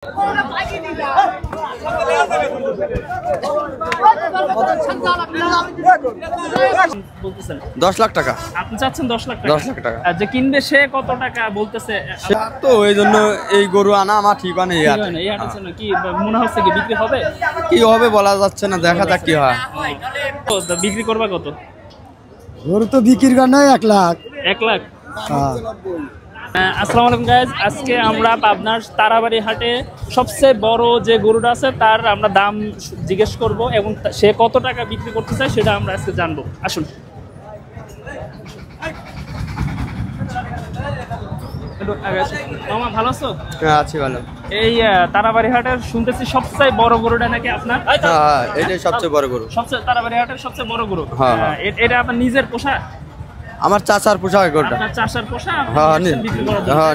10 লাখ টাকা আপনি চাচ্ছেন 10 লাখ টাকা। 10 লাখ টাকা আর যে কিনবে সে কত টাকা বলতেছে? তো ওই জন্য এই গরু আনা আমার ঠিকানা নেই। এই হাটের জন্য কি মনে হচ্ছে কি বিক্রি হবে? কি হবে বলা যাচ্ছে না, দেখা যাক কি হয়। তো বিক্রি করবা কত? গরু তো বিক্রির কারণে 1 লাখ। 1 লাখ। আসসালামু আলাইকুম গাইজ, আজকে আমরা পাবনার তারাবাড়ি হাটে সবচেয়ে বড় যে গরুটা আছে তার আমরা দাম জিজ্ঞেস করব এবং সে কত টাকা বিক্রি করতে চায় সেটা আমরা আজকে জানবো। আসুন। মামা ভালো আছো? হ্যাঁ আছি ভালো। এই তারাবাড়ি হাটের শুনতেছি সবচেয়ে বড় গরুটা নাকি আপনার? হ্যাঁ এটাই সবচেয়ে বড় গরু। সবচেয়ে তারাবাড়ি হাটের সবচেয়ে বড় গরু। হ্যাঁ এটা আপনার নিজের পোষা? আমার চাচার পোশাক গরুটা। আপনার চাচার পোষা? হ্যাঁ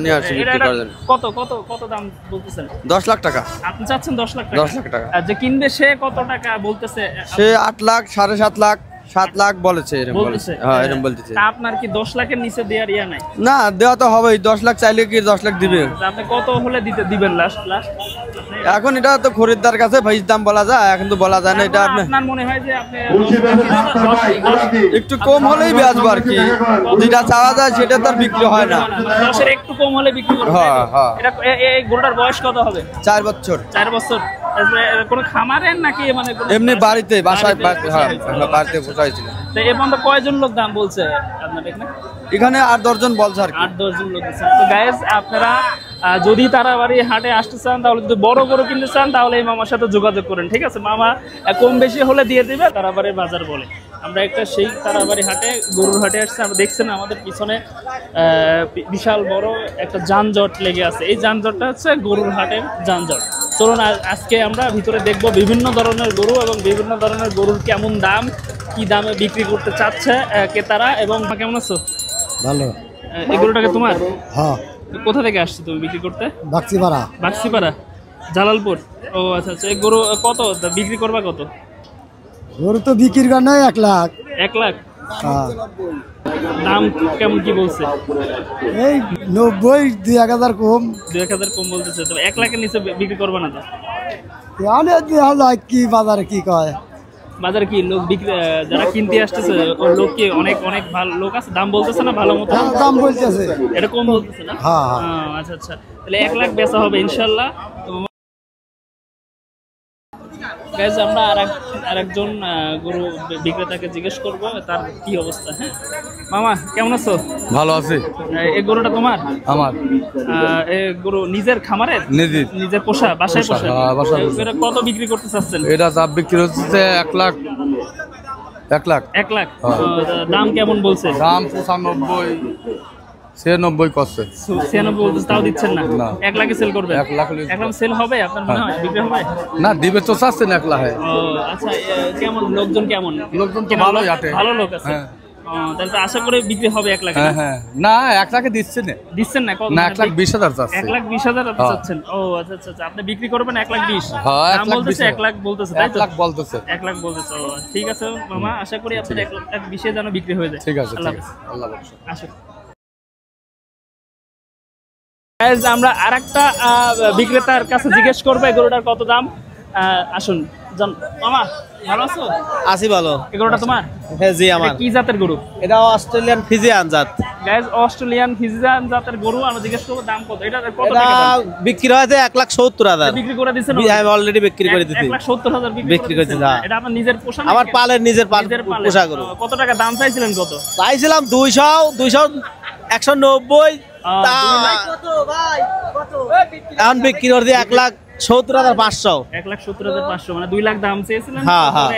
নিয়ে আসছি বিক্রি করার জন্য। কত কত কত দাম বলতেছেন? 10 লাখ টাকা। আপনি চাচ্ছেন 10 লাখ টাকা? 10 লাখ টাকা। আর যে কিনবে সে কত টাকা বলতেছে? সে 8 লাখ 7.5 লাখ 7 লাখ বলেছে, এরকম বলেছে। হ্যাঁ এরকম বলতেছে। আপনার কি 10 লাখের নিচে দেওয়ার ইয়া নাই? না দেওয়া তো হবেই, 10 লাখ চাইলে কি 10 লাখ দিবে। আপনি কত হলে দিবেন লাস্ট? এখন এটা তো খরিদ্দার কাছে ভাইস দাম বলা যায়, এখন তো বলা যায় না। এটা আপনার মনে হয় যে আপনি একটু কম হলেই বেচবো আর কি, যেটা চাওয়া যায় সেটা তো আর বিক্রি হয় না। 10 এর একটু কম হলে বিক্রি করবেন? হ্যাঁ হ্যাঁ। এটা এই গরুটার বয়স কত হবে? 4 বছর। 4 বছর। কোন খামারের নাকি মানে এমনি বাড়িতে বাসায়? হ্যাঁ বাড়িতে পোষাইছিল। তো এ পর্যন্ত কয়জন লোক দাম বলছে আপনার এখানে? এখানে 8-10 জন বলছে আর কি। 8-10 জন লোক দিচ্ছে। তো গাইস আপনারা যদি তারাবাড়ি হাটে আসতে চান, তাহলে যদি বড় গরু কিনতে চান তাহলে এই মামার সাথে যোগাযোগ করেন, ঠিক আছে? মামা কম বেশি হলে দিয়ে দিবে, তারাবাড়ির বাজার বলে। আমরা একটা সেই তারাবাড়ি হাটে গরুর হাটে আসছি। আমরা দেখছেন আমাদের পিছনে বিশাল বড় একটা যানজট লেগে আছে। এই যানজটটা হচ্ছে গরুর হাটের যানজট। চলুন আজকে আমরা ভিতরে দেখবো বিভিন্ন ধরনের গরু এবং বিভিন্ন ধরনের গরুর কেমন দাম, কি দামে বিক্রি করতে চাচ্ছে ক্রেতারা। এবং কেমন আছো? ভালো। এই গরুটাকে তোমার? হ্যাঁ। কোথা থেকে আসছো তুমি বিক্রি করতে? বাক্সিপাড়া। বাক্সিপাড়া, জালালপুর। ও আচ্ছা আচ্ছা। এই গরু কত বিক্রি করবা কত? গরু তো বিক্রির কারণে 1 লাখ। 1 লাখ। হ্যাঁ। দাম কেমন কি বলছে? এই 90 2-1000 কম। 2000 কম বলতেছে। তো 1 লাখের নিচে বিক্রি করবা না তো? আনে দেওয়া যায় কি বাজারে কি কয়? বাজারে কি লোক বিক্রি যারা কিনতে আসতেছে ওই লোক কি অনেক অনেক ভালো লোক আছে? দাম বলতেছে না ভালো মতো? দাম বলতেছে। এটা কম বলতেছে না? হ্যাঁ হ্যাঁ। আচ্ছা আচ্ছা। তাহলে 1 লাখ বেচা হবে ইনশাল্লাহ। গাইজ আমরা আরেকজন গরু বিক্রেতাকে জিজ্ঞেস করব তার কি অবস্থা। হ্যাঁ মামা কেমন আছো? ভালো আছে। এই গরুটা তোমার? আমার। এই গরু নিজের খামারের? নিজের পোষা, বাসায় পোষা? এটা কত বিক্রি করতে চাচ্ছেন? এটা দাম বিক্রি হচ্ছে 1 লাখ। 1 লাখ। 1 লাখ। দাম কেমন বলছে? দাম 95 96 করছে। 96 বলতেছে, তাও দিচ্ছেন না? 1 লাখে সেল করবে? 1 লাখ এখন সেল হবে আপনার মনে হয়? বিক্রি হবে না? দিবে তো চাচ্ছেন 1 লাখে। ও আচ্ছা। কেমন লোকজন? কেমন লোকজন তো ভালোই হাটে, ভালো লোক আছে। তাহলে তো আশা করে বিক্রি হবে 1 লাখে। হ্যাঁ না 1 লাখে দিচ্ছেন না? কত? না 1,20,000 চাচ্ছে। 1,20,000 আপনি চাচ্ছেন? ও আচ্ছা আচ্ছা। আপনি বিক্রি করবেন 1,20,000? হ্যাঁ 1 লাখ বলতেছে, তাই তো? 1 লাখ বলতেছে। 1 লাখ বলতেছে। ও ঠিক আছে মামা, আশা করি আপনার 1,20,000 যেন বিক্রি হয়ে যায়। ঠিক আছে। আল্লাহ হাফেজ। আসুন। আমরা আরেকটা বিক্রেতার কাছে জিজ্ঞেস করবো এই গরুটার কত দাম। আসুন মামা ভালো আছো? আছি ভালো। এই গরুটা তোমার? হ্যাঁ জি আমার। কি জাতের গরু? এটা অস্ট্রেলিয়ান ফিজিয়ান জাত। গাইস অস্ট্রেলিয়ান ফিজিয়ান জাতের গরু। আমরা জিজ্ঞেস করবো দাম কত। এটা কত টাকা দাম? বিক্রি হয়েছে 1,70,000। বিক্রি করে দিয়েছেন? আমি অলরেডি বিক্রি করে দিয়েছি। 1,70,000 বিক্রি করেছেন? এটা আপনার নিজের পোষা? আমার পালের নিজের পোষা গরু। কত টাকা দাম চাইছিলেন? কত চাইছিলাম? 200 190। এখন বিক্রি করে দিয়ে 1,70,500। 1,70,500 মানে 2 লাখ দাম চেয়েছিলেন? হ্যাঁ হ্যাঁ।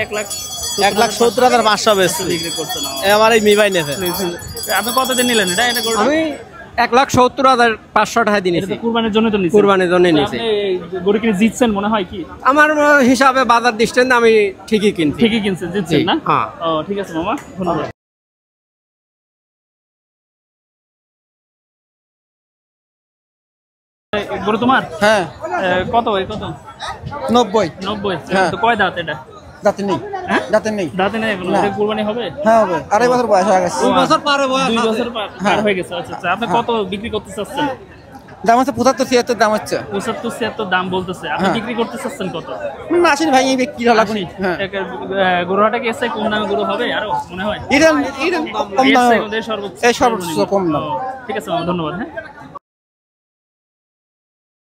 1,70,500 বেশি বিক্রি করছেন। আমার এই মিবাই নেছে। আপনি কতদিন নিলেন এটা? আমি 1,70,500 টাকা দিয়ে নিয়েছি। কুরবানির জন্য তো নিয়েছেন? কুরবানির জন্য নিয়েছি। গরু কিনে জিতছেন মনে হয় কি? আমার হিসাবে বাজার দৃষ্টান্তে আমি ঠিকই কিনছি। ঠিকই কিনছেন, জিতছেন না? হ্যাঁ। ও ঠিক আছে মামা, ধন্যবাদ। গরু তোমার? হ্যাঁ। কত? 90। 90। হ্যাঁ। তো কয় দাঁত এটা? দাঁতে নেই। হ্যাঁ? দাঁতে নেই। দাঁতে নেই এখনো? এটা কুরবানি হবে? হ্যাঁ হবে। 2.5 বছর বয়স হয়ে গেছে। 2 বছর পার 2 বছর পার হয়ে গেছে। আচ্ছা আচ্ছা। আপনি কত বিক্রি করতে চাচ্ছেন? দাম হচ্ছে 75-76 দাম হচ্ছে। 75-76 দাম বলতেছে, আপনি বিক্রি করতে চাচ্ছেন কত? না আসেনি ভাই, এই বিক্রি হলো এখন। হ্যাঁ, গরুহাটে গেছে কম দামে গরু হবে আরো মনে হয়? এটা কম দাম, সর্বোচ্চ এই সর্বোচ্চ কম দাম। ঠিক আছে মামা, ধন্যবাদ। হ্যাঁ